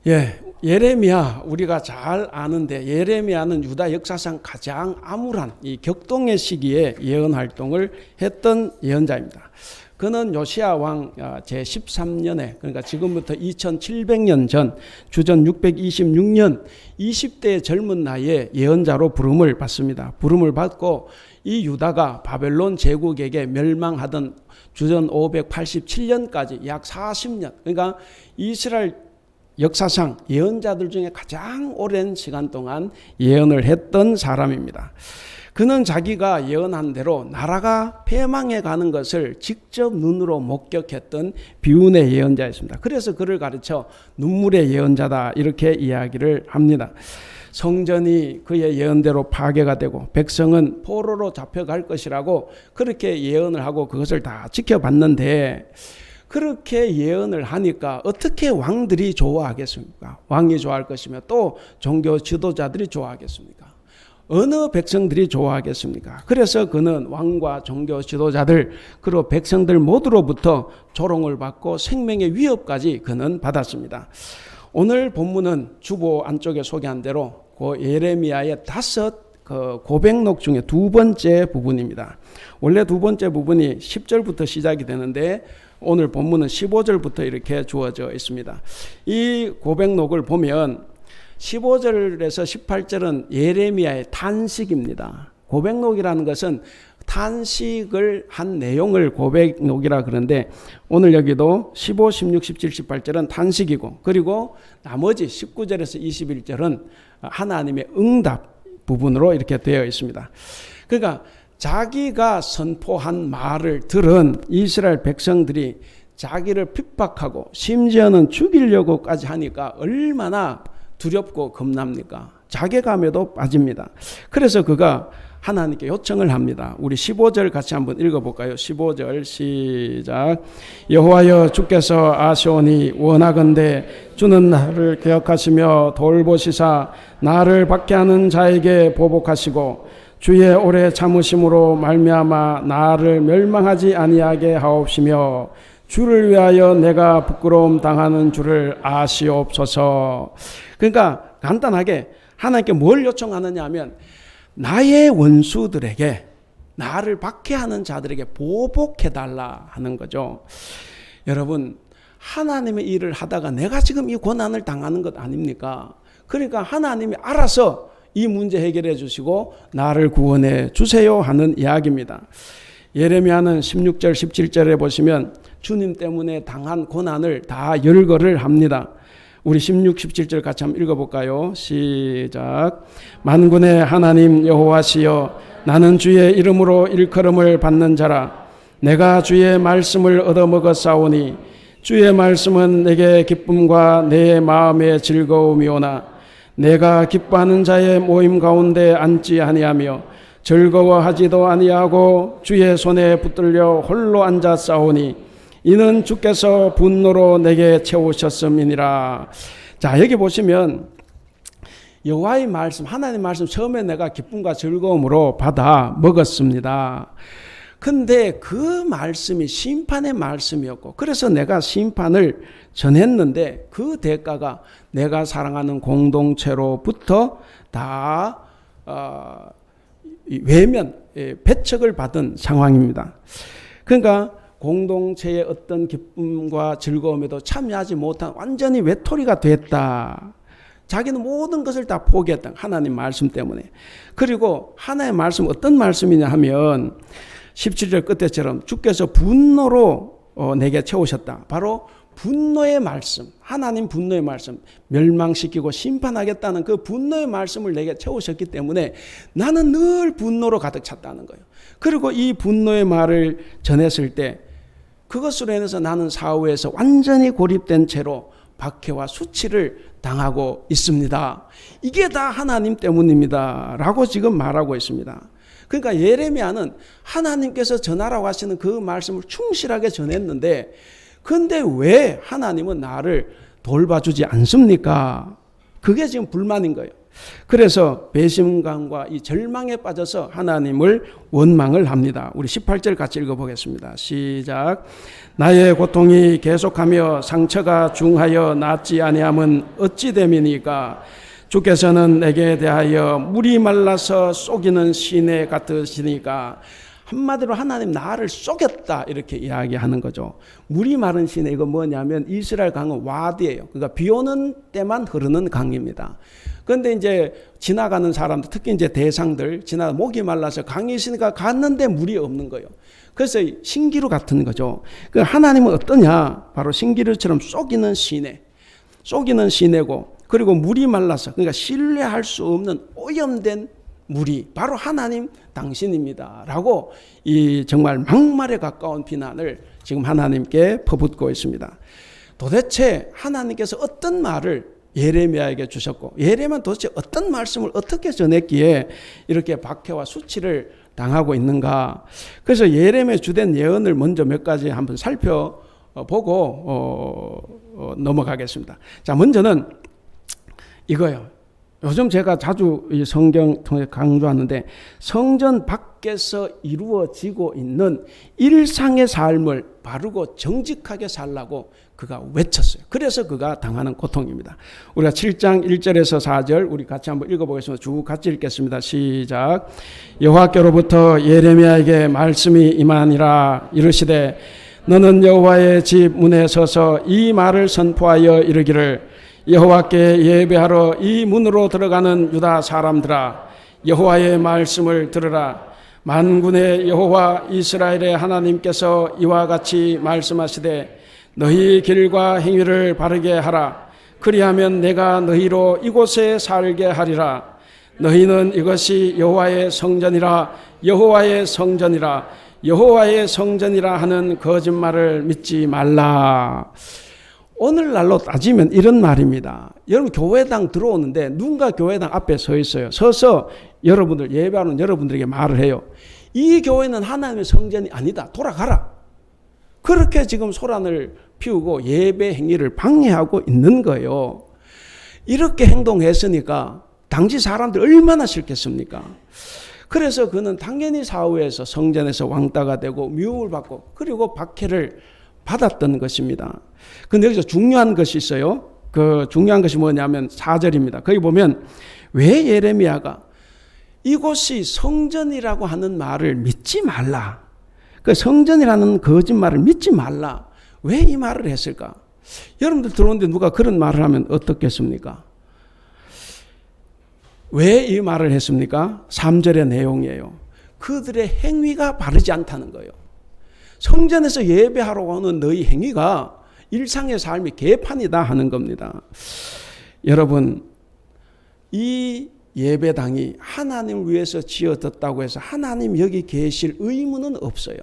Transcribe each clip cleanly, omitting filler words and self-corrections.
예, 예레미야 우리가 잘 아는데 제레미야는 유다 역사상 가장 암울한 이 격동의 시기에 예언 활동을 했던 예언자입니다. 그는 요시야 왕 제13년에 그러니까 지금부터 2700년 전 주전 626년 20대의 젊은 나이에 예언자로 부름을 받습니다. 부름을 받고 이 유다가 바벨론 제국에게 멸망하던 주전 587년까지 약 40년 그러니까 이스라엘 역사상 예언자들 중에 가장 오랜 시간 동안 예언을 했던 사람입니다. 그는 자기가 예언한 대로 나라가 패망해 가는 것을 직접 눈으로 목격했던 비운의 예언자였습니다. 그래서 그를 가르쳐 눈물의 예언자다 이렇게 이야기를 합니다. 성전이 그의 예언대로 파괴가 되고 백성은 포로로 잡혀갈 것이라고 그렇게 예언을 하고 그것을 다 지켜봤는데 그렇게 예언을 하니까 어떻게 왕들이 좋아하겠습니까? 왕이 좋아할 것이며 또 종교 지도자들이 좋아하겠습니까? 어느 백성들이 좋아하겠습니까? 그래서 그는 왕과 종교 지도자들 그리고 백성들 모두로부터 조롱을 받고 생명의 위협까지 그는 받았습니다. 오늘 본문은 주보 안쪽에 소개한 대로 그 예레미야의 5 고백록 중에 두 번째 부분입니다. 원래 두 번째 부분이 10절부터 시작이 되는데 오늘 본문은 15절부터 이렇게 주어져 있습니다. 이 고백록을 보면 15절에서 18절은 예레미야의 탄식입니다. 고백록이라는 것은 탄식을 한 내용을 고백록이라 그러는데 오늘 여기도 15, 16, 17, 18절은 탄식이고 그리고 나머지 19절에서 21절은 하나님의 응답 부분으로 이렇게 되어 있습니다. 그러니까 자기가 선포한 말을 들은 이스라엘 백성들이 자기를 핍박하고 심지어는 죽이려고까지 하니까 얼마나 두렵고 겁납니까? 자괴감에도 빠집니다. 그래서 그가 하나님께 요청을 합니다. 우리 15절 같이 한번 읽어볼까요? 15절 시작. 여호와여 주께서 아시오니 원하건대 주는 나를 기억하시며 돌보시사 나를 박해하는 자에게 보복하시고 주의 오래 참으심으로 말미암아 나를 멸망하지 아니하게 하옵시며 주를 위하여 내가 부끄러움 당하는 줄을 아시옵소서. 그러니까 간단하게 하나님께 뭘 요청하느냐 하면 나의 원수들에게 나를 박해하는 자들에게 보복해달라 하는 거죠. 여러분 하나님의 일을 하다가 내가 지금 이 고난을 당하는 것 아닙니까? 그러니까 하나님이 알아서 이 문제 해결해 주시고 나를 구원해 주세요 하는 이야기입니다. 예레미야는 16절 17절에 보시면 주님 때문에 당한 고난을 다 열거를 합니다. 우리 16, 17절 같이 한번 읽어볼까요? 시작. 만군의 하나님 여호와시여 나는 주의 이름으로 일컬음을 받는 자라. 내가 주의 말씀을 얻어먹었사오니 주의 말씀은 내게 기쁨과 내 마음의 즐거움이오나 내가 기뻐하는 자의 모임 가운데 앉지 아니하며 즐거워하지도 아니하고 주의 손에 붙들려 홀로 앉았사오니 이는 주께서 분노로 내게 채우셨음이니라. 자 여기 보시면 여호와의 말씀 하나님의 말씀 처음에 내가 기쁨과 즐거움으로 받아 먹었습니다. 근데 그 말씀이 심판의 말씀이었고 그래서 내가 심판을 전했는데 그 대가가 내가 사랑하는 공동체로부터 다 외면 배척을 받은 상황입니다. 그러니까 공동체의 어떤 기쁨과 즐거움에도 참여하지 못한 완전히 외톨이가 됐다. 자기는 모든 것을 다 포기했다. 하나님 말씀 때문에. 그리고 하나님의 말씀 어떤 말씀이냐 하면 17절 끝에처럼 주께서 분노로 내게 채우셨다. 바로 분노의 말씀, 하나님 분노의 말씀, 멸망시키고 심판하겠다는 그 분노의 말씀을 내게 채우셨기 때문에 나는 늘 분노로 가득 찼다는 거예요. 그리고 이 분노의 말을 전했을 때 그것으로 인해서 나는 사후에서 완전히 고립된 채로 박해와 수치를 당하고 있습니다. 이게 다 하나님 때문입니다. 라고 지금 말하고 있습니다. 그러니까 예레미야는 하나님께서 전하라고 하시는 그 말씀을 충실하게 전했는데 그런데 왜 하나님은 나를 돌봐주지 않습니까? 그게 지금 불만인 거예요. 그래서 배신감과 이 절망에 빠져서 하나님을 원망을 합니다. 우리 18절 같이 읽어보겠습니다. 시작. 나의 고통이 계속하며 상처가 중하여 낫지 아니함은 어찌 됨이니까? 주께서는 내게 대하여 물이 말라서 쏘기는 시내 같으시니까. 한마디로 하나님 나를 쏘겠다 이렇게 이야기하는 거죠. 물이 마른 시내, 이거 뭐냐면 이스라엘 강은 와디예요. 그러니까 비 오는 때만 흐르는 강입니다. 그런데 이제 지나가는 사람들, 특히 이제 대상들 지나가 목이 말라서 강이 있으니까 갔는데 물이 없는 거예요. 그래서 신기루 같은 거죠. 그 하나님은 어떠냐? 바로 신기루처럼 쏘기는 시내, 쏘기는 시내고, 그리고 물이 말라서, 그러니까 신뢰할 수 없는 오염된 물이 바로 하나님 당신입니다 라고 이 정말 막말에 가까운 비난을 지금 하나님께 퍼붓고 있습니다. 도대체 하나님께서 어떤 말을 예레미야에게 주셨고, 예레미야는 도대체 어떤 말씀을 어떻게 전했기에 이렇게 박해와 수치를 당하고 있는가? 그래서 예레미야에 주된 예언을 먼저 몇 가지 한번 살펴보고 넘어가겠습니다. 자, 먼저는 이거요. 요즘 제가 자주 이 성경 통해 강조하는데, 성전 밖에서 이루어지고 있는 일상의 삶을 바르고 정직하게 살라고 그가 외쳤어요. 그래서 그가 당하는 고통입니다. 우리가 7장 1절에서 4절 우리 같이 한번 읽어보겠습니다. 쭉 같이 읽겠습니다. 시작. 여호와께로부터 예레미야에게 말씀이 임하니라. 이르시되 너는 여호와의 집 문에 서서 이 말을 선포하여 이르기를, 여호와께 예배하러 이 문으로 들어가는 유다 사람들아, 여호와의 말씀을 들으라. 만군의 여호와 이스라엘의 하나님께서 이와 같이 말씀하시되 너희 길과 행위를 바르게 하라. 그리하면 내가 너희로 이곳에 살게 하리라. 너희는 이것이 여호와의 성전이라, 여호와의 성전이라, 여호와의 성전이라 하는 거짓말을 믿지 말라. 오늘날로 따지면 이런 말입니다. 여러분 교회당 들어오는데 누군가 교회당 앞에 서 있어요. 서서 여러분들 예배하는 여러분들에게 말을 해요. 이 교회는 하나님의 성전이 아니다. 돌아가라. 그렇게 지금 소란을 피우고 예배 행위를 방해하고 있는 거예요. 이렇게 행동했으니까 당시 사람들 얼마나 싫겠습니까? 그래서 그는 당연히 사후에서 성전에서 왕따가 되고 미움을 받고 그리고 박해를 받았던 것입니다. 근데 여기서 중요한 것이 있어요. 그 중요한 것이 뭐냐면 4절입니다. 거기 보면 왜 예레미야가 이곳이 성전이라고 하는 말을 믿지 말라. 그 성전이라는 거짓말을 믿지 말라. 왜 이 말을 했을까? 여러분들 들어오는데 누가 그런 말을 하면 어떻겠습니까? 왜 이 말을 했습니까? 3절의 내용이에요. 그들의 행위가 바르지 않다는 거예요. 성전에서 예배하러 오는 너희 행위가 일상의 삶이 개판이다 하는 겁니다. 여러분, 이 예배당이 하나님을 위해서 지어졌다고 해서 하나님 여기 계실 의무는 없어요.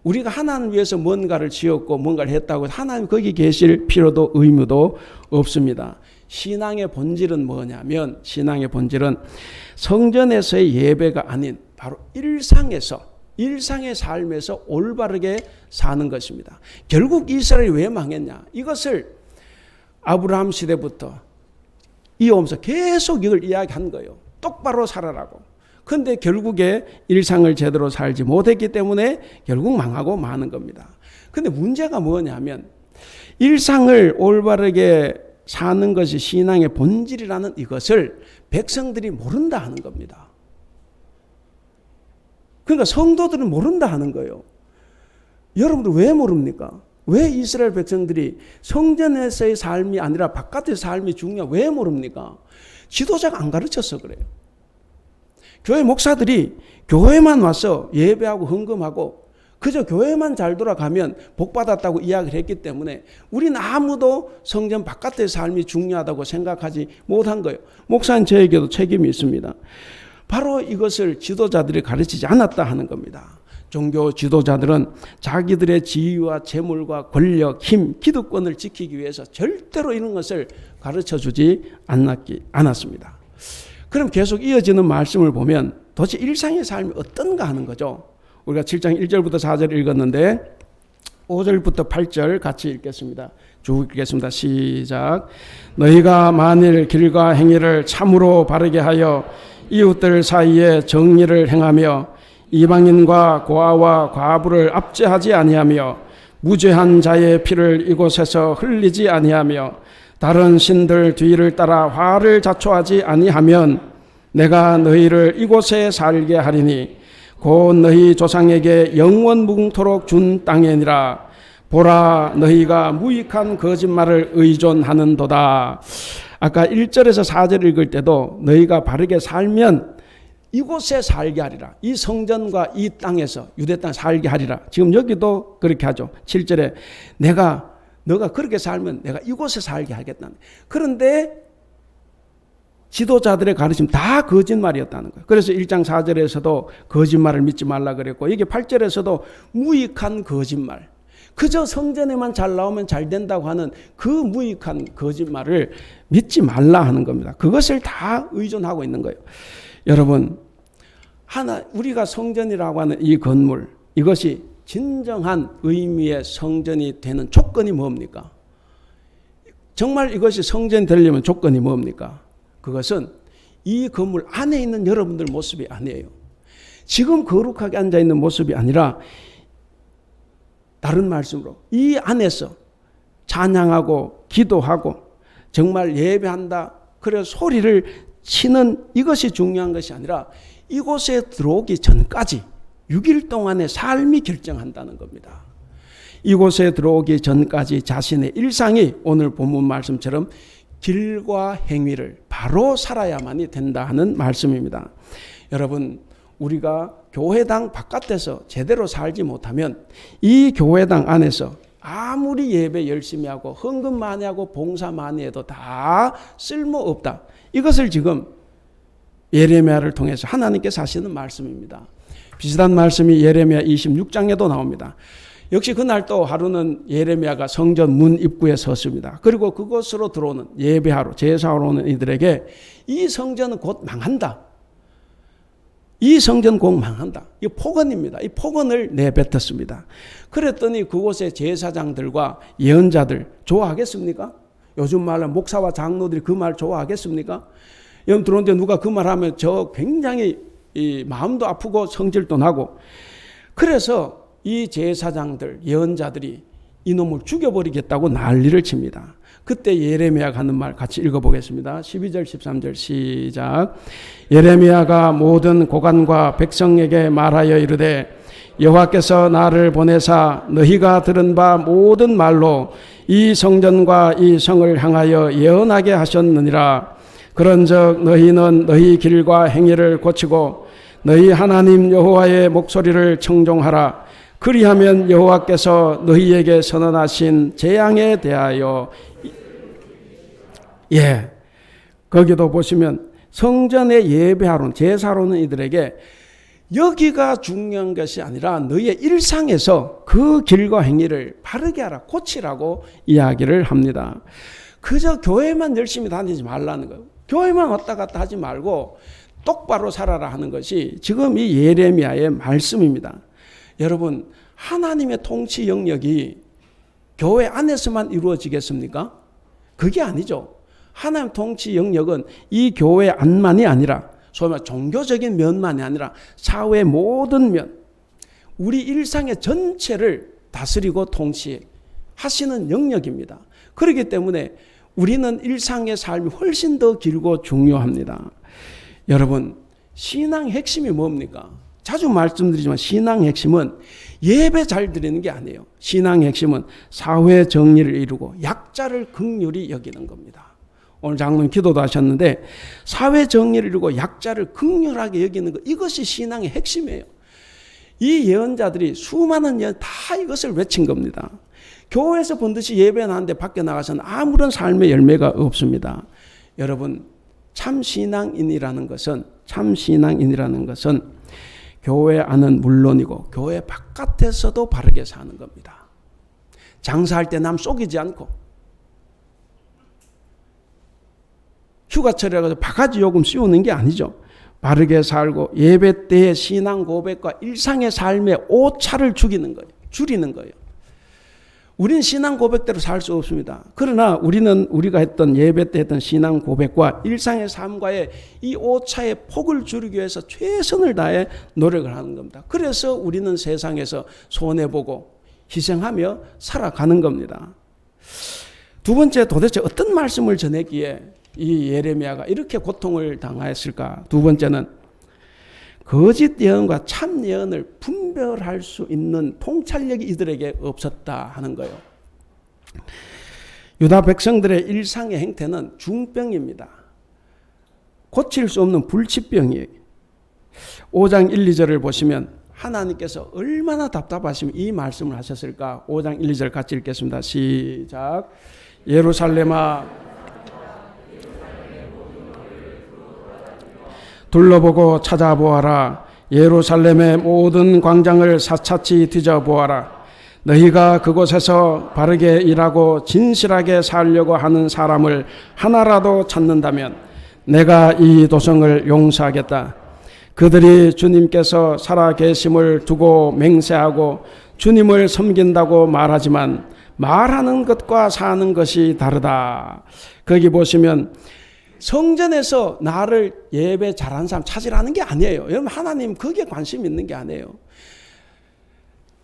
우리가 하나님을 위해서 뭔가를 지었고 뭔가를 했다고 해서 하나님 거기 계실 필요도 의무도 없습니다. 신앙의 본질은 뭐냐면, 신앙의 본질은 성전에서의 예배가 아닌 바로 일상의 삶에서 올바르게 사는 것입니다. 결국 이스라엘이 왜 망했냐? 이것을 아브라함 시대부터 이어오면서 계속 이걸 이야기한 거예요. 똑바로 살아라고. 그런데 결국에 일상을 제대로 살지 못했기 때문에 결국 망하고 마는 겁니다. 그런데 문제가 뭐냐면 일상을 올바르게 사는 것이 신앙의 본질이라는 이것을 백성들이 모른다 하는 겁니다. 그러니까 성도들은 모른다 하는 거예요. 여러분들 왜 모릅니까? 왜 이스라엘 백성들이 성전에서의 삶이 아니라 바깥의 삶이 중요한 왜 모릅니까? 지도자가 안 가르쳐서 그래요. 교회 목사들이 교회만 와서 예배하고 헌금하고 그저 교회만 잘 돌아가면 복받았다고 이야기를 했기 때문에 우리는 아무도 성전 바깥의 삶이 중요하다고 생각하지 못한 거예요. 목사님 저에게도 책임이 있습니다. 바로 이것을 지도자들이 가르치지 않았다 하는 겁니다. 종교 지도자들은 자기들의 지위와 재물과 권력, 힘, 기득권을 지키기 위해서 절대로 이런 것을 가르쳐주지 않았습니다. 그럼 계속 이어지는 말씀을 보면 도대체 일상의 삶이 어떤가 하는 거죠. 우리가 7장 1절부터 4절 읽었는데 5절부터 8절 같이 읽겠습니다. 쭉 읽겠습니다. 시작. 너희가 만일 길과 행위를 참으로 바르게 하여 이웃들 사이에 정의를 행하며 이방인과 고아와 과부를 압제하지 아니하며 무죄한 자의 피를 이곳에서 흘리지 아니하며 다른 신들 뒤를 따라 화를 자초하지 아니하면 내가 너희를 이곳에 살게 하리니 곧 너희 조상에게 영원 무궁토록 준 땅이니라. 보라, 너희가 무익한 거짓말을 의존하는도다. 아까 1절에서 4절 읽을 때도 너희가 바르게 살면 이곳에 살게 하리라. 이 성전과 이 땅에서 유대 땅 살게 하리라. 지금 여기도 그렇게 하죠. 7절에 너가 그렇게 살면 내가 이곳에 살게 하겠다. 그런데 지도자들의 가르침 다 거짓말이었다는 거예요. 그래서 1장 4절에서도 거짓말을 믿지 말라 그랬고, 여기 8절에서도 무익한 거짓말, 그저 성전에만 잘 나오면 잘 된다고 하는 그 무익한 거짓말을 믿지 말라 하는 겁니다. 그것을 다 의존하고 있는 거예요. 여러분, 우리가 성전이라고 하는 이 건물, 이것이 진정한 의미의 성전이 되는 조건이 뭡니까? 정말 이것이 성전이 되려면 조건이 뭡니까? 그것은 이 건물 안에 있는 여러분들 모습이 아니에요. 지금 거룩하게 앉아있는 모습이 아니라, 다른 말씀으로 이 안에서 찬양하고 기도하고 정말 예배한다, 그래서 소리를 치는 이것이 중요한 것이 아니라 이곳에 들어오기 전까지 6일 동안의 삶이 결정한다는 겁니다. 이곳에 들어오기 전까지 자신의 일상이 오늘 본문 말씀처럼 길과 행위를 바로 살아야만이 된다 하는 말씀입니다. 여러분, 우리가 교회당 바깥에서 제대로 살지 못하면 이 교회당 안에서 아무리 예배 열심히 하고 헌금 많이 하고 봉사 많이 해도 다 쓸모없다. 이것을 지금 예레미야를 통해서 하나님께서 하시는 말씀입니다. 비슷한 말씀이 예레미야 26장에도 나옵니다. 역시 그날 또 하루는 예레미야가 성전 문 입구에 섰습니다. 그리고 그곳으로 들어오는 예배하러 제사하러 오는 이들에게 이 성전은 곧 망한다. 이 성전 곧 망한다. 이 폭언입니다. 이 폭언을 내뱉었습니다. 그랬더니 그곳의 제사장들과 예언자들 좋아하겠습니까? 요즘 말로 목사와 장로들이 그 말 좋아하겠습니까? 여러분 들어오는데 누가 그 말하면 저 굉장히 마음도 아프고 성질도 나고, 그래서 이 제사장들, 예언자들이 이놈을 죽여버리겠다고 난리를 칩니다. 그때 예레미야가 하는 말 같이 읽어보겠습니다. 12절 13절 시작. 예레미야가 모든 고관과 백성에게 말하여 이르되 여호와께서 나를 보내사 너희가 들은 바 모든 말로 이 성전과 이 성을 향하여 예언하게 하셨느니라. 그런즉 너희는 너희 길과 행위를 고치고 너희 하나님 여호와의 목소리를 청종하라. 그리하면 여호와께서 너희에게 선언하신 재앙에 대하여, 거기도 보시면 성전에 예배하러 제사로 오는 이들에게 여기가 중요한 것이 아니라 너희의 일상에서 그 길과 행위를 바르게 하라, 고치라고 이야기를 합니다. 그저 교회만 열심히 다니지 말라는 거예요. 교회만 왔다 갔다 하지 말고 똑바로 살아라 하는 것이 지금 이 예레미야의 말씀입니다. 여러분, 하나님의 통치 영역이 교회 안에서만 이루어지겠습니까? 그게 아니죠. 하나님 통치 영역은 이 교회 안만이 아니라 소위 말해 종교적인 면만이 아니라 사회의 모든 면, 우리 일상의 전체를 다스리고 통치하시는 영역입니다. 그렇기 때문에 우리는 일상의 삶이 훨씬 더 길고 중요합니다. 여러분, 신앙의 핵심이 뭡니까? 자주 말씀드리지만 신앙의 핵심은 예배 잘 드리는 게 아니에요. 신앙의 핵심은 사회 정의를 이루고 약자를 긍휼히 여기는 겁니다. 오늘 장로님 기도도 하셨는데 사회 정의를 이루고 약자를 긍휼하게 여기는 것, 이것이 신앙의 핵심이에요. 이 예언자들이 수많은 예언 다 이것을 외친 겁니다. 교회에서 본듯이 예배는 하는데 밖에 나가서는 아무런 삶의 열매가 없습니다. 여러분, 참 신앙인이라는 것은 교회 안은 물론이고 교회 바깥에서도 바르게 사는 겁니다. 장사할 때 남 속이지 않고, 휴가철에 가서 바가지 요금 씌우는 게 아니죠. 바르게 살고 예배 때의 신앙 고백과 일상의 삶의 오차를 줄이는 거예요. 우리는 신앙 고백대로 살 수 없습니다. 그러나 우리가 했던 예배 때 했던 신앙 고백과 일상의 삶과의 이 오차의 폭을 줄이기 위해서 최선을 다해 노력을 하는 겁니다. 그래서 우리는 세상에서 손해보고 희생하며 살아가는 겁니다. 두 번째, 도대체 어떤 말씀을 전했기에 이 예레미야가 이렇게 고통을 당하였을까? 두 번째는 거짓 예언과 참 예언을 분별할 수 있는 통찰력이 이들에게 없었다 하는 거예요. 유다 백성들의 일상의 행태는 중병입니다. 고칠 수 없는 불치병이에요. 5장 1, 2절을 보시면 하나님께서 얼마나 답답하시면 이 말씀을 하셨을까? 5장 1, 2절 같이 읽겠습니다. 시작. 예루살렘아 둘러보고 찾아보아라. 예루살렘의 모든 광장을 사차치 뒤져보아라. 너희가 그곳에서 바르게 일하고 진실하게 살려고 하는 사람을 하나라도 찾는다면 내가 이 도성을 용서하겠다. 그들이 주님께서 살아계심을 두고 맹세하고 주님을 섬긴다고 말하지만 말하는 것과 사는 것이 다르다. 거기 보시면 성전에서 나를 예배 잘하는 사람 찾으라는 게 아니에요. 여러분, 하나님 거기에 관심 있는 게 아니에요.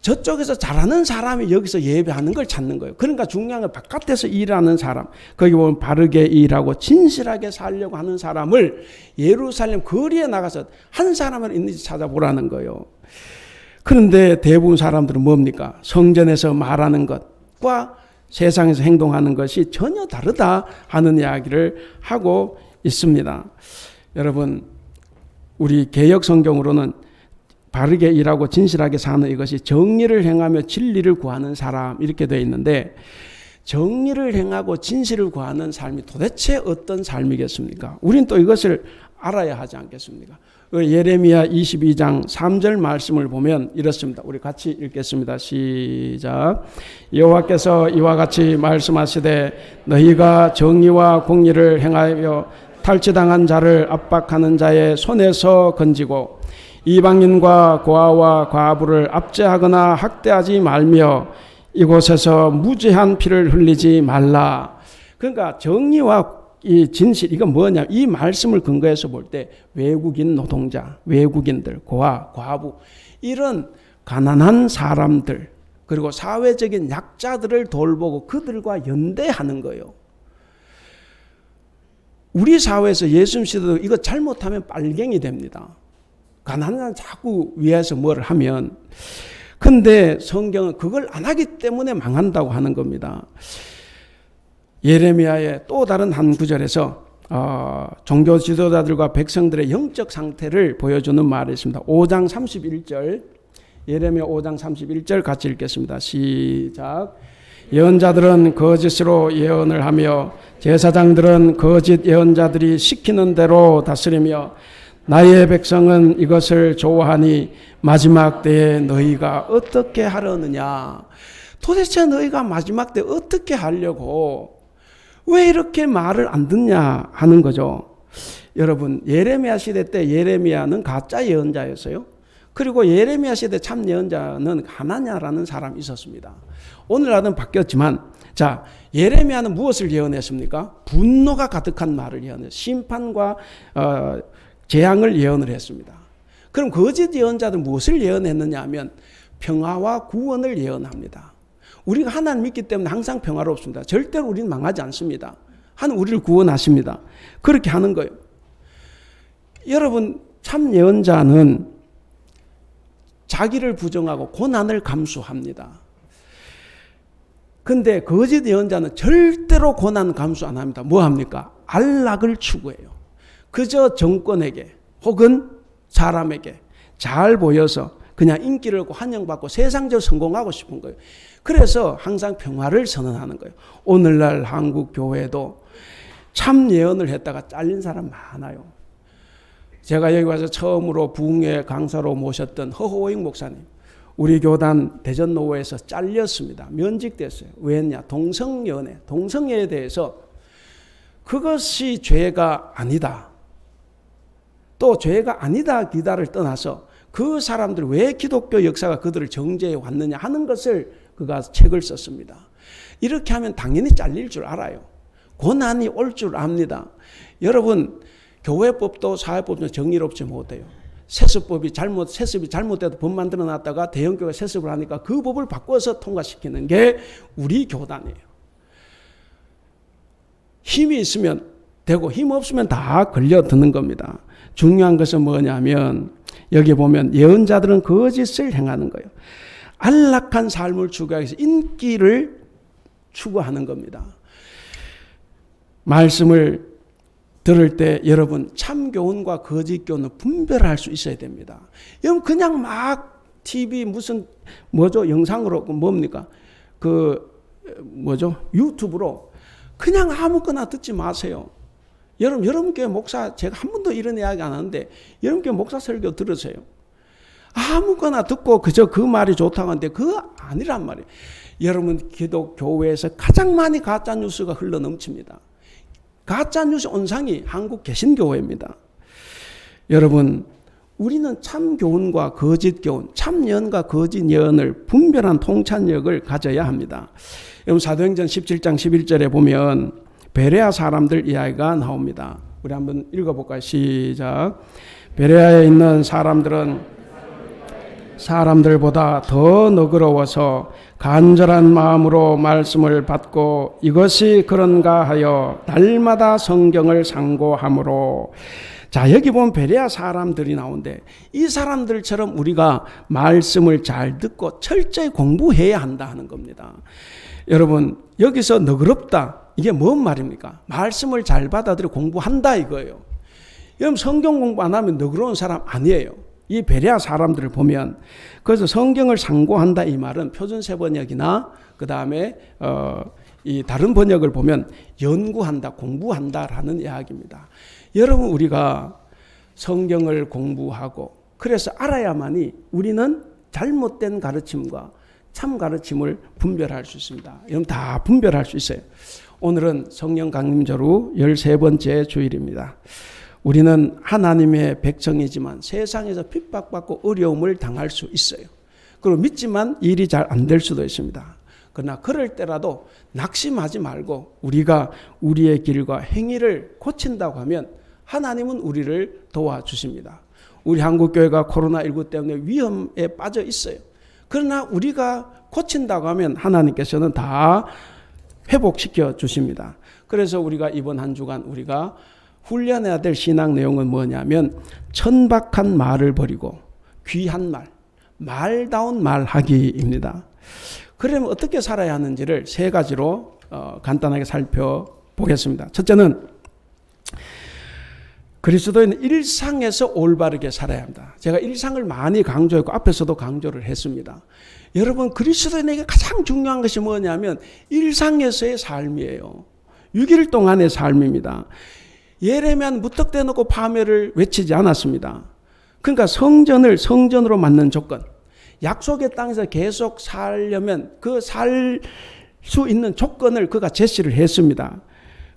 저쪽에서 잘하는 사람이 여기서 예배하는 걸 찾는 거예요. 그러니까 중요한 건 바깥에서 일하는 사람, 거기 보면 바르게 일하고 진실하게 살려고 하는 사람을 예루살렘 거리에 나가서 한 사람은 있는지 찾아보라는 거예요. 그런데 대부분 사람들은 뭡니까? 성전에서 말하는 것과 세상에서 행동하는 것이 전혀 다르다 하는 이야기를 하고 있습니다. 여러분, 우리 개역 성경으로는 바르게 일하고 진실하게 사는 이것이 정의를 행하며 진리를 구하는 사람 이렇게 되어 있는데, 정의를 행하고 진실을 구하는 삶이 도대체 어떤 삶이겠습니까? 우리는 또 이것을 알아야 하지 않겠습니까? 예레미야 22장 3절 말씀을 보면 이렇습니다. 우리 같이 읽겠습니다. 시작. 여호와께서 이와 같이 말씀하시되 너희가 정의와 공의를 행하여 탈취당한 자를 압박하는 자의 손에서 건지고 이방인과 고아와 과부를 압제하거나 학대하지 말며 이곳에서 무죄한 피를 흘리지 말라. 그러니까 정의와 이 진실, 이건 뭐냐? 이 말씀을 근거해서 볼 때 외국인 노동자, 외국인들, 고아, 과부, 이런 가난한 사람들, 그리고 사회적인 약자들을 돌보고 그들과 연대하는 거예요. 우리 사회에서 예수님 시대도 이거 잘못하면 빨갱이 됩니다. 가난한 사람 자꾸 위에서 뭘 하면. 근데 성경은 그걸 안 하기 때문에 망한다고 하는 겁니다. 예레미야의 또 다른 한 구절에서 종교 지도자들과 백성들의 영적 상태를 보여주는 말이 있습니다. 5장 31절, 예레미야 5장 31절 같이 읽겠습니다. 시작. 예언자들은 거짓으로 예언을 하며 제사장들은 거짓 예언자들이 시키는 대로 다스리며 나의 백성은 이것을 좋아하니 마지막 때에 너희가 어떻게 하려느냐. 도대체 너희가 마지막 때 어떻게 하려고, 왜 이렇게 말을 안 듣냐 하는 거죠. 여러분, 예레미야 시대 때 예레미야는 가짜 예언자였어요. 그리고 예레미야 시대 참 예언자는 하나냐라는 사람이 있었습니다. 오늘날은 바뀌었지만, 자, 예레미야는 무엇을 예언했습니까? 분노가 가득한 말을 예언했어요. 심판과 재앙을 예언을 했습니다. 그럼 거짓 예언자들은 무엇을 예언했느냐 하면 평화와 구원을 예언합니다. 우리가 하나님 믿기 때문에 항상 평화롭습니다. 절대로 우리는 망하지 않습니다. 하나님 우리를 구원하십니다. 그렇게 하는 거예요. 여러분, 참 예언자는 자기를 부정하고 고난을 감수합니다. 근데 거짓 예언자는 절대로 고난 감수 안 합니다. 뭐 합니까? 안락을 추구해요. 그저 정권에게 혹은 사람에게 잘 보여서 그냥 인기를 얻고 환영받고 세상적으로 성공하고 싶은 거예요. 그래서 항상 평화를 선언하는 거예요. 오늘날 한국 교회도 참 예언을 했다가 잘린 사람 많아요. 제가 여기 와서 처음으로 부흥회 강사로 모셨던 허호잉 목사님, 우리 교단 대전노회에서 잘렸습니다. 면직됐어요. 왜냐? 동성연애, 동성애에 대해서 그것이 죄가 아니다. 또 죄가 아니다 기다를 떠나서 그 사람들이 왜 기독교 역사가 그들을 정죄해 왔느냐 하는 것을 그가 책을 썼습니다. 이렇게 하면 당연히 잘릴 줄 알아요. 고난이 올 줄 압니다. 여러분, 교회법도 사회법도 정의롭지 못해요. 세습이 잘못돼도 법 만들어 놨다가 대형교회 세습을 하니까 그 법을 바꿔서 통과시키는 게 우리 교단이에요. 힘이 있으면 되고 힘 없으면 다 걸려드는 겁니다. 중요한 것은 뭐냐면 여기 보면 예언자들은 거짓을 행하는 거예요. 안락한 삶을 추구하기 위해서 인기를 추구하는 겁니다. 말씀을 들을 때 여러분 참 교훈과 거짓 교훈은 분별할 수 있어야 됩니다. 여러분 그냥 막 TV 무슨 영상으로 뭡니까? 유튜브로 그냥 아무거나 듣지 마세요. 여러분 교회 목사 제가 한 번도 이런 이야기 안 하는데 여러분 교회 목사 설교 들으세요. 아무거나 듣고 그저 그 말이 좋다고 하는데 그거 아니란 말이에요. 여러분 기독교회에서 가장 많이 가짜 뉴스가 흘러 넘칩니다. 가짜 뉴스 온상이 한국 개신교회입니다. 여러분 우리는 참 교훈과 거짓 교훈, 참 예언과 거짓 예언을 분별한 통찰력을 가져야 합니다. 여러분 사도행전 17장 11절에 보면 베레아 사람들 이야기가 나옵니다. 우리 한번 읽어볼까요? 시작. 베레아에 있는 사람들보다 더 너그러워서 간절한 마음으로 말씀을 받고 이것이 그런가 하여 날마다 성경을 상고하므로. 자, 여기 보면 베레아 사람들이 나오는데 이 사람들처럼 우리가 말씀을 잘 듣고 철저히 공부해야 한다 하는 겁니다. 여러분 여기서 너그럽다 이게 뭔 말입니까? 말씀을 잘 받아들여 공부한다 이거예요. 여러분 성경 공부 안 하면 너그러운 사람 아니에요. 이 베레아 사람들을 보면 그래서 성경을 상고한다 이 말은 표준세 번역이나 그 다음에 이 다른 번역을 보면 연구한다, 공부한다라는 이야기입니다. 여러분 우리가 성경을 공부하고 그래서 알아야만이 우리는 잘못된 가르침과 참 가르침을 분별할 수 있습니다. 여러분 다 분별할 수 있어요. 오늘은 성령 강림절 13번째 주일입니다. 우리는 하나님의 백성이지만 세상에서 핍박받고 어려움을 당할 수 있어요. 그리고 믿지만 일이 잘 안 될 수도 있습니다. 그러나 그럴 때라도 낙심하지 말고 우리가 우리의 길과 행위를 고친다고 하면 하나님은 우리를 도와주십니다. 우리 한국교회가 코로나19 때문에 위험에 빠져 있어요. 그러나 우리가 고친다고 하면 하나님께서는 다 회복시켜 주십니다. 그래서 우리가 이번 한 주간 우리가 훈련해야 될 신앙 내용은 뭐냐면 천박한 말을 버리고 귀한 말, 말다운 말하기입니다. 그러면 어떻게 살아야 하는지를 세 가지로 간단하게 살펴보겠습니다. 첫째는 그리스도인은 일상에서 올바르게 살아야 합니다. 제가 일상을 많이 강조했고 앞에서도 강조를 했습니다. 여러분 그리스도인에게 가장 중요한 것이 뭐냐면 일상에서의 삶이에요. 6일 동안의 삶입니다. 예레미야는 무턱대 놓고 파멸을 외치지 않았습니다. 그러니까 성전을 성전으로 만든 조건, 약속의 땅에서 계속 살려면 그 살 수 있는 조건을 그가 제시를 했습니다.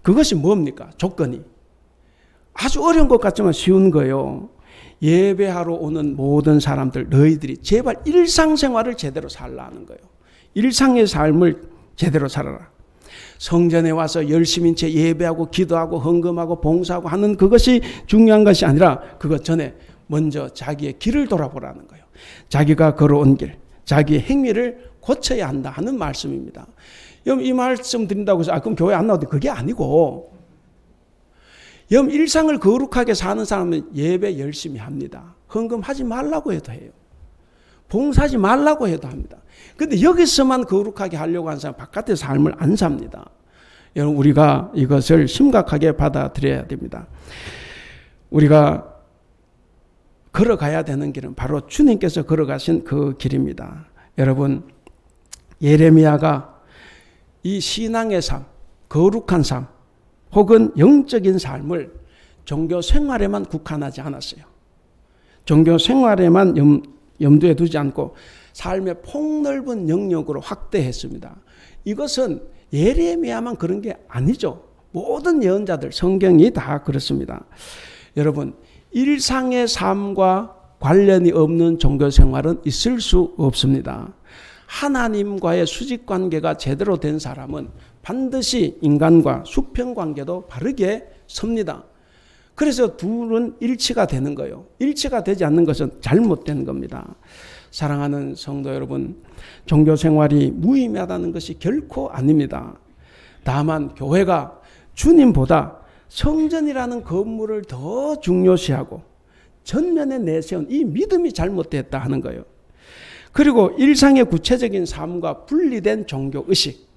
그것이 뭡니까? 조건이. 아주 어려운 것 같지만 쉬운 거예요. 예배하러 오는 모든 사람들 너희들이 제발 일상생활을 제대로 살라는 거예요. 일상의 삶을 제대로 살아라. 성전에 와서 열심히 채 예배하고 기도하고 헌금하고 봉사하고 하는 그것이 중요한 것이 아니라 그것 전에 먼저 자기의 길을 돌아보라는 거예요. 자기가 걸어온 길, 자기의 행위를 고쳐야 한다 하는 말씀입니다. 여러분 이 말씀 드린다고 해서 그럼 교회 안 나오는데 그게 아니고 여러분 일상을 거룩하게 사는 사람은 예배 열심히 합니다. 헌금하지 말라고 해도 해요. 봉사하지 말라고 해도 합니다. 그런데 여기서만 거룩하게 하려고 하는 사람 바깥의 삶을 안 삽니다. 여러분 우리가 이것을 심각하게 받아들여야 됩니다. 우리가 걸어가야 되는 길은 바로 주님께서 걸어가신 그 길입니다. 여러분 예레미야가 이 신앙의 삶, 거룩한 삶 혹은 영적인 삶을 종교 생활에만 국한하지 않았어요. 종교 생활에만 염두에 두지 않고 삶의 폭넓은 영역으로 확대했습니다. 이것은 예레미야만 그런 게 아니죠. 모든 예언자들, 성경이 다 그렇습니다. 여러분, 일상의 삶과 관련이 없는 종교 생활은 있을 수 없습니다. 하나님과의 수직관계가 제대로 된 사람은 반드시 인간과 수평관계도 바르게 섭니다. 그래서 둘은 일치가 되는 거예요. 일치가 되지 않는 것은 잘못된 겁니다. 사랑하는 성도 여러분, 종교 생활이 무의미하다는 것이 결코 아닙니다. 다만 교회가 주님보다 성전이라는 건물을 더 중요시하고 전면에 내세운 이 믿음이 잘못됐다 하는 거예요. 그리고 일상의 구체적인 삶과 분리된 종교의식,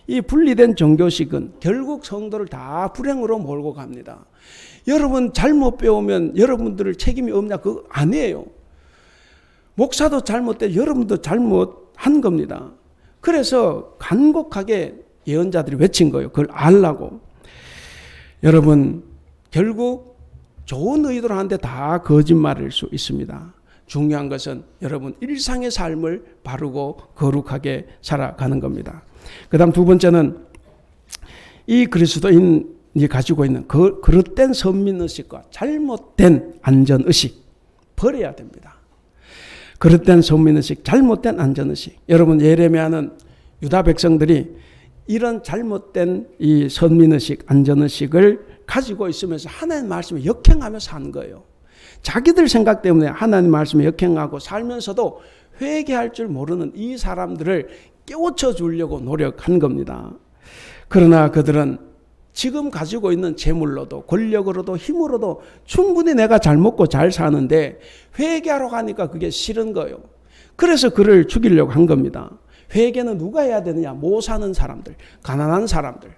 이 분리된 종교식은 결국 성도를 다 불행으로 몰고 갑니다. 여러분 잘못 배우면 여러분들 책임이 없냐? 그거 아니에요. 목사도 잘못돼 여러분도 잘못한 겁니다. 그래서 간곡하게 예언자들이 외친 거예요. 그걸 알라고. 여러분 결국 좋은 의도로 하는데 다 거짓말일 수 있습니다. 중요한 것은 여러분 일상의 삶을 바르고 거룩하게 살아가는 겁니다. 그 다음 두 번째는 이 그리스도인이 가지고 있는 그릇된 선민의식과 잘못된 안전의식 버려야 됩니다. 그릇된 선민의식, 잘못된 안전의식. 여러분 예레미야는 유다 백성들이 이런 잘못된 이 선민의식, 안전의식을 가지고 있으면서 하나님 말씀에 역행하며 사는 거예요. 자기들 생각 때문에 하나님 말씀에 역행하고 살면서도 회개할 줄 모르는 이 사람들을 깨우쳐 주려고 노력한 겁니다. 그러나 그들은 지금 가지고 있는 재물로도 권력으로도 힘으로도 충분히 내가 잘 먹고 잘 사는데 회개하러 가니까 그게 싫은 거예요. 그래서 그를 죽이려고 한 겁니다. 회개는 누가 해야 되느냐? 못 사는 사람들, 가난한 사람들,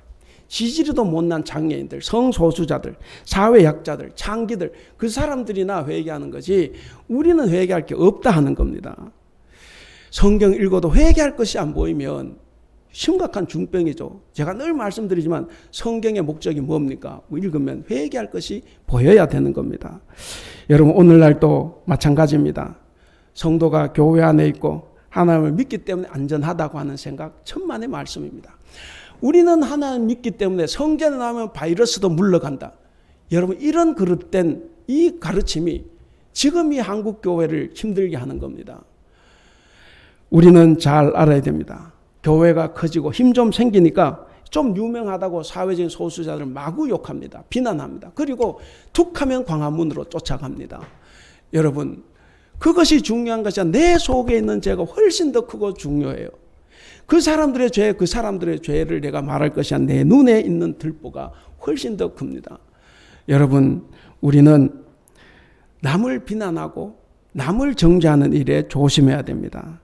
지지리도 못난 장애인들, 성소수자들, 사회약자들, 창기들, 그 사람들이나 회개하는 거지 우리는 회개할 게 없다 하는 겁니다. 성경 읽어도 회개할 것이 안 보이면 심각한 중병이죠. 제가 늘 말씀드리지만 성경의 목적이 뭡니까? 읽으면 회개할 것이 보여야 되는 겁니다. 여러분 오늘날 또 마찬가지입니다. 성도가 교회 안에 있고 하나님을 믿기 때문에 안전하다고 하는 생각 천만의 말씀입니다. 우리는 하나님 믿기 때문에 성전에 나오면 바이러스도 물러간다. 여러분 이런 그릇된 이 가르침이 지금 이 한국 교회를 힘들게 하는 겁니다. 우리는 잘 알아야 됩니다. 교회가 커지고 힘 좀 생기니까 좀 유명하다고 사회적인 소수자들을 마구 욕합니다. 비난합니다. 그리고 툭하면 광화문으로 쫓아갑니다. 여러분 그것이 중요한 것이 아니라 내 속에 있는 죄가 훨씬 더 크고 중요해요. 그 사람들의 죄를 내가 말할 것이 아니라 내 눈에 있는 들보가 훨씬 더 큽니다. 여러분 우리는 남을 비난하고 남을 정죄하는 일에 조심해야 됩니다.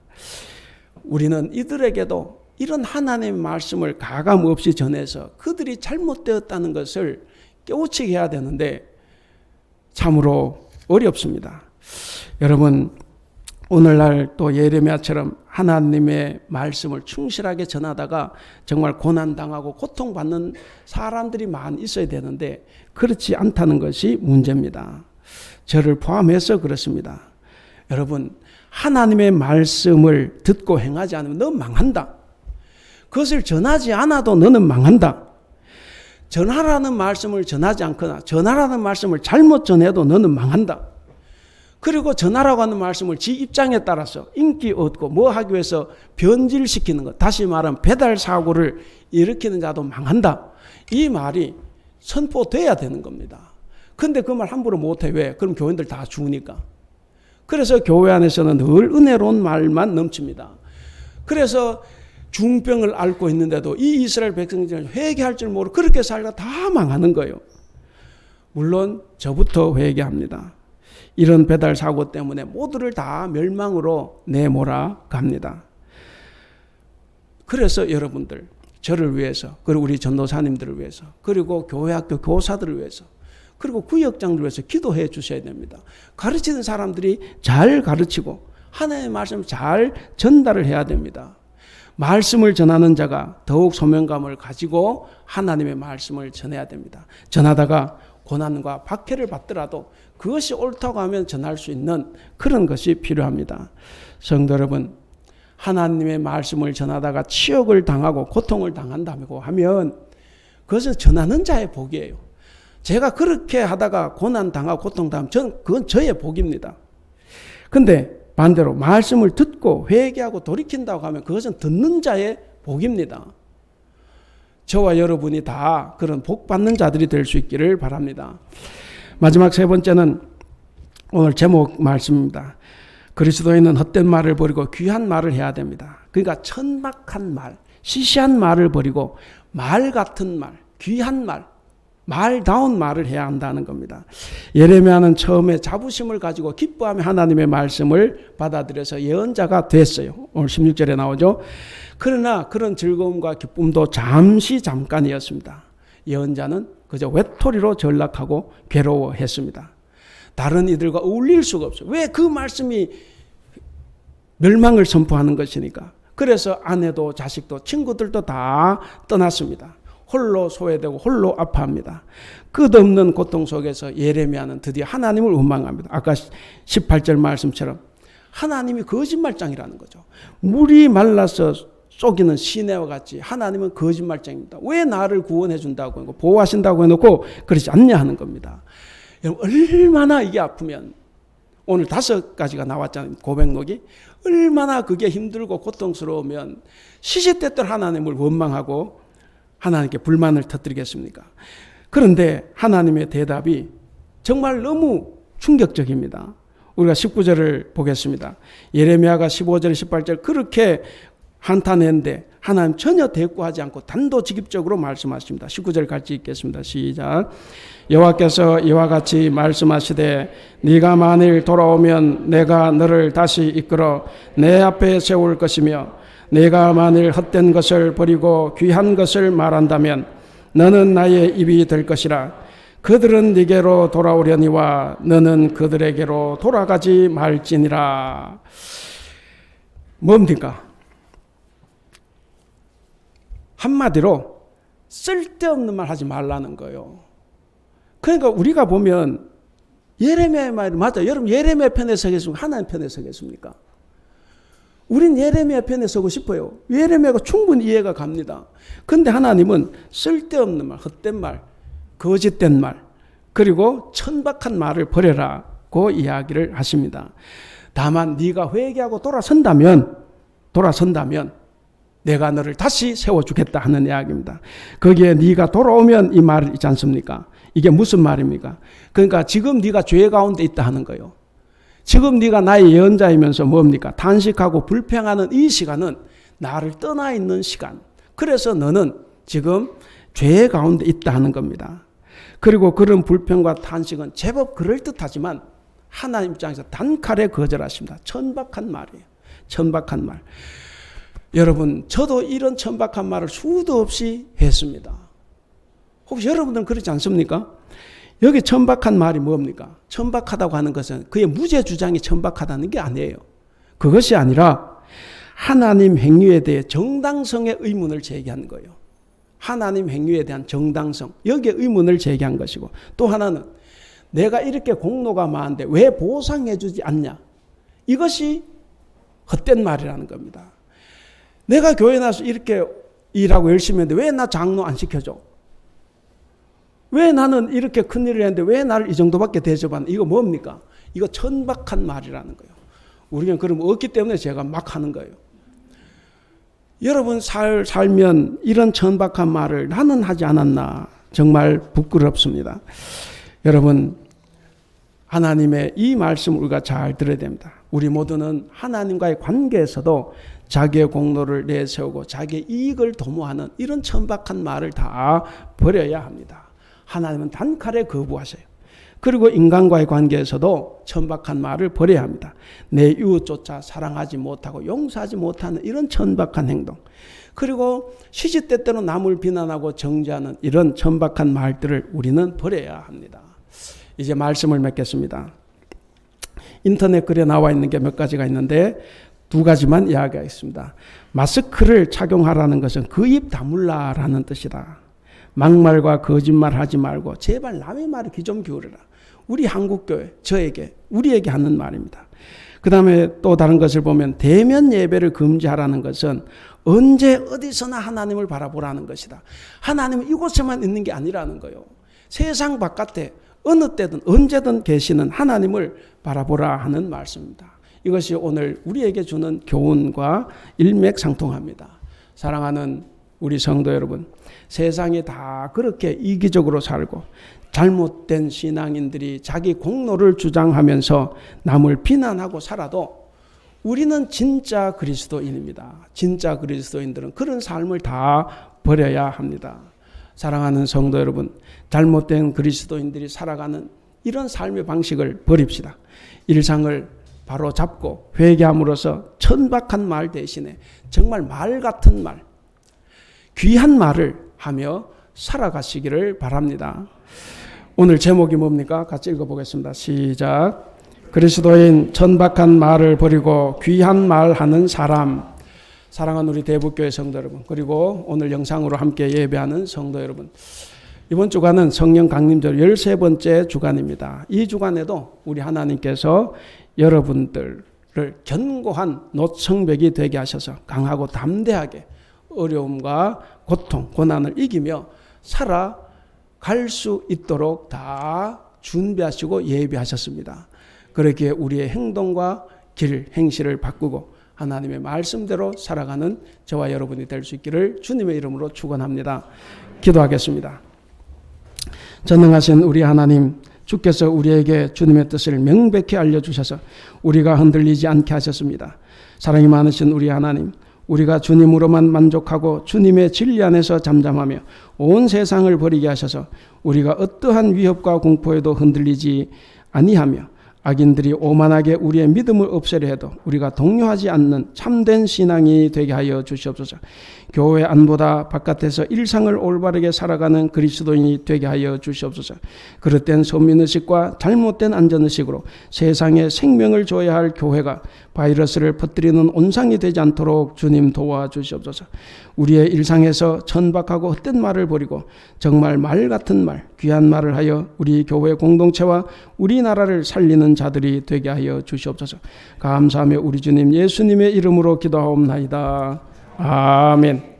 우리는 이들에게도 이런 하나님의 말씀을 가감 없이 전해서 그들이 잘못되었다는 것을 깨우치게 해야 되는데 참으로 어렵습니다. 여러분 오늘날 또 예레미야처럼 하나님의 말씀을 충실하게 전하다가 정말 고난당하고 고통받는 사람들이 많이 있어야 되는데 그렇지 않다는 것이 문제입니다. 저를 포함해서 그렇습니다. 여러분 하나님의 말씀을 듣고 행하지 않으면 너 망한다. 그것을 전하지 않아도 너는 망한다. 전하라는 말씀을 전하지 않거나 전하라는 말씀을 잘못 전해도 너는 망한다. 그리고 전하라고 하는 말씀을 지 입장에 따라서 인기 얻고 뭐 하기 위해서 변질시키는 것, 다시 말하면 배달 사고를 일으키는 자도 망한다. 이 말이 선포돼야 되는 겁니다. 근데 그 말 함부로 못해. 왜? 그럼 교인들 다 죽으니까. 그래서 교회 안에서는 늘 은혜로운 말만 넘칩니다. 그래서 중병을 앓고 있는데도 이 이스라엘 백성들은 회개할 줄 모르고 그렇게 살다가 다 망하는 거예요. 물론 저부터 회개합니다. 이런 배달 사고 때문에 모두를 다 멸망으로 내몰아 갑니다. 그래서 여러분들 저를 위해서 그리고 우리 전도사님들을 위해서 그리고 교회 학교 교사들을 위해서 그리고 구역장들을 위해서 기도해 주셔야 됩니다. 가르치는 사람들이 잘 가르치고 하나님의 말씀을 잘 전달을 해야 됩니다. 말씀을 전하는 자가 더욱 소명감을 가지고 하나님의 말씀을 전해야 됩니다. 전하다가 고난과 박해를 받더라도 그것이 옳다고 하면 전할 수 있는 그런 것이 필요합니다. 성도 여러분, 하나님의 말씀을 전하다가 치욕을 당하고 고통을 당한다고 하면 그것은 전하는 자의 복이에요. 제가 그렇게 하다가 고난 당하고 고통 당하면 그건 저의 복입니다. 근데 반대로 말씀을 듣고 회개하고 돌이킨다고 하면 그것은 듣는 자의 복입니다. 저와 여러분이 다 그런 복 받는 자들이 될 수 있기를 바랍니다. 마지막 세 번째는 오늘 제목 말씀입니다. 그리스도인은 헛된 말을 버리고 귀한 말을 해야 됩니다. 그러니까 천박한 말, 시시한 말을 버리고 말 같은 말, 귀한 말, 말다운 말을 해야 한다는 겁니다. 예레미야는 처음에 자부심을 가지고 기뻐하며 하나님의 말씀을 받아들여서 예언자가 됐어요. 오늘 16절에 나오죠. 그러나 그런 즐거움과 기쁨도 잠깐이었습니다. 예언자는 그저 외톨이로 전락하고 괴로워했습니다. 다른 이들과 어울릴 수가 없어요. 왜? 그 말씀이 멸망을 선포하는 것이니까. 그래서 아내도 자식도 친구들도 다 떠났습니다. 홀로 소외되고 홀로 아파합니다. 끝없는 고통 속에서 예레미야는 드디어 하나님을 원망합니다. 아까 18절 말씀처럼 하나님이 거짓말장이라는 거죠. 물이 말라서 쏘기는 시내와 같이 하나님은 거짓말장입니다. 왜 나를 구원해 준다고 하고 보호하신다고 해놓고 그러지 않냐 하는 겁니다. 여러분 얼마나 이게 아프면 오늘 5가지가 나왔잖아요. 고백록이 얼마나 그게 힘들고 고통스러우면 시시때때로 하나님을 원망하고 하나님께 불만을 터뜨리겠습니까? 그런데 하나님의 대답이 정말 너무 충격적입니다. 우리가 19절을 보겠습니다. 예레미야가 15절 18절 그렇게 한탄했는데 하나님 전혀 대꾸하지 않고 단도직입적으로 말씀하십니다. 19절 같이 읽겠습니다. 시작. 여호와께서 이와 같이 말씀하시되 네가 만일 돌아오면 내가 너를 다시 이끌어 내 앞에 세울 것이며 내가 만일 헛된 것을 버리고 귀한 것을 말한다면 너는 나의 입이 될 것이라. 그들은 네게로 돌아오려니와 너는 그들에게로 돌아가지 말지니라. 뭡니까? 한마디로 쓸데없는 말 하지 말라는 거예요. 그러니까 우리가 보면 예레미야의 말이 맞아요. 여러분 예레미야 편에 서겠습니까? 하나님 편에 서겠습니까? 우린 예레미야 편에 서고 싶어요. 예레미야가 충분히 이해가 갑니다. 그런데 하나님은 쓸데없는 말, 헛된 말, 거짓된 말, 그리고 천박한 말을 버려라고 이야기를 하십니다. 다만 네가 회개하고 돌아선다면 내가 너를 다시 세워주겠다 하는 이야기입니다. 거기에 네가 돌아오면 이 말 있지 않습니까? 이게 무슨 말입니까? 그러니까 지금 네가 죄 가운데 있다 하는 거예요. 지금 네가 나의 예언자이면서 뭡니까? 단식하고 불평하는 이 시간은 나를 떠나 있는 시간. 그래서 너는 지금 죄 가운데 있다 하는 겁니다. 그리고 그런 불평과 탄식은 제법 그럴듯하지만 하나님 입장에서 단칼에 거절하십니다. 천박한 말이에요. 천박한 말. 여러분 저도 이런 천박한 말을 수도 없이 했습니다. 혹시 여러분들은 그렇지 않습니까? 여기 천박한 말이 뭡니까? 천박하다고 하는 것은 그의 무죄 주장이 천박하다는 게 아니에요. 그것이 아니라 하나님 행위에 대해 정당성의 의문을 제기한 거예요. 하나님 행위에 대한 정당성, 여기에 의문을 제기한 것이고, 또 하나는 내가 이렇게 공로가 많은데 왜 보상해 주지 않냐? 이것이 헛된 말이라는 겁니다. 내가 교회 나서 이렇게 일하고 열심히 했는데 왜 나 장로 안 시켜줘? 왜 나는 이렇게 큰일을 했는데 왜 나를 이 정도밖에 대접하는? 이거 뭡니까? 이거 천박한 말이라는 거예요. 우리는 그럼 없기 때문에 제가 막 하는 거예요. 여러분 살면 이런 천박한 말을 나는 하지 않았나? 정말 부끄럽습니다. 여러분 하나님의 이 말씀을 우리가 잘 들어야 됩니다. 우리 모두는 하나님과의 관계에서도 자기의 공로를 내세우고 자기의 이익을 도모하는 이런 천박한 말을 다 버려야 합니다. 하나님은 단칼에 거부하셔요. 그리고 인간과의 관계에서도 천박한 말을 버려야 합니다. 내 이웃조차 사랑하지 못하고 용서하지 못하는 이런 천박한 행동. 그리고 시시때때로 남을 비난하고 정죄하는 이런 천박한 말들을 우리는 버려야 합니다. 이제 말씀을 맺겠습니다. 인터넷 글에 나와 있는 게 몇 가지가 있는데 2가지만 이야기하겠습니다. 마스크를 착용하라는 것은 그 입 다물라라는 뜻이다. 막말과 거짓말 하지 말고 제발 남의 말에 귀 좀 기울여라. 우리 한국교회, 우리에게 하는 말입니다. 그 다음에 또 다른 것을 보면 대면 예배를 금지하라는 것은 언제 어디서나 하나님을 바라보라는 것이다. 하나님은 이곳에만 있는 게 아니라는 거예요. 세상 바깥에 어느 때든 언제든 계시는 하나님을 바라보라 하는 말씀입니다. 이것이 오늘 우리에게 주는 교훈과 일맥상통합니다. 사랑하는 우리 성도 여러분, 세상이 다 그렇게 이기적으로 살고 잘못된 신앙인들이 자기 공로를 주장하면서 남을 비난하고 살아도 우리는 진짜 그리스도인입니다. 진짜 그리스도인들은 그런 삶을 다 버려야 합니다. 사랑하는 성도 여러분, 잘못된 그리스도인들이 살아가는 이런 삶의 방식을 버립시다. 일상을 바로 잡고 회개함으로써 천박한 말 대신에 정말 말 같은 말, 귀한 말을 하며 살아가시기를 바랍니다. 오늘 제목이 뭡니까? 같이 읽어보겠습니다. 시작. 그리스도인 천박한 말을 버리고 귀한 말하는 사람. 사랑하는 우리 대북교회 성도 여러분, 그리고 오늘 영상으로 함께 예배하는 성도 여러분, 이번 주간은 성령 강림절 13번째 주간입니다. 이 주간에도 우리 하나님께서 여러분들을 견고한 노청백이 되게 하셔서 강하고 담대하게 어려움과 고통, 고난을 이기며 살아갈 수 있도록 다 준비하시고 예비하셨습니다. 그렇게 우리의 행동과 길, 행실을 바꾸고 하나님의 말씀대로 살아가는 저와 여러분이 될 수 있기를 주님의 이름으로 축원합니다. 기도하겠습니다. 전능하신 우리 하나님, 주께서 우리에게 주님의 뜻을 명백히 알려주셔서 우리가 흔들리지 않게 하셨습니다. 사랑이 많으신 우리 하나님, 우리가 주님으로만 만족하고 주님의 진리 안에서 잠잠하며 온 세상을 버리게 하셔서 우리가 어떠한 위협과 공포에도 흔들리지 아니하며 악인들이 오만하게 우리의 믿음을 없애려 해도 우리가 동요하지 않는 참된 신앙이 되게 하여 주시옵소서. 교회 안보다 바깥에서 일상을 올바르게 살아가는 그리스도인이 되게 하여 주시옵소서. 그릇된 소민의식과 잘못된 안전의식으로 세상에 생명을 줘야 할 교회가 바이러스를 퍼뜨리는 온상이 되지 않도록 주님 도와주시옵소서. 우리의 일상에서 천박하고 헛된 말을 버리고 정말 말 같은 말, 귀한 말을 하여 우리 교회 공동체와 우리나라를 살리는 자들이 되게 하여 주시옵소서. 감사하며 우리 주님 예수님의 이름으로 기도하옵나이다. 아멘.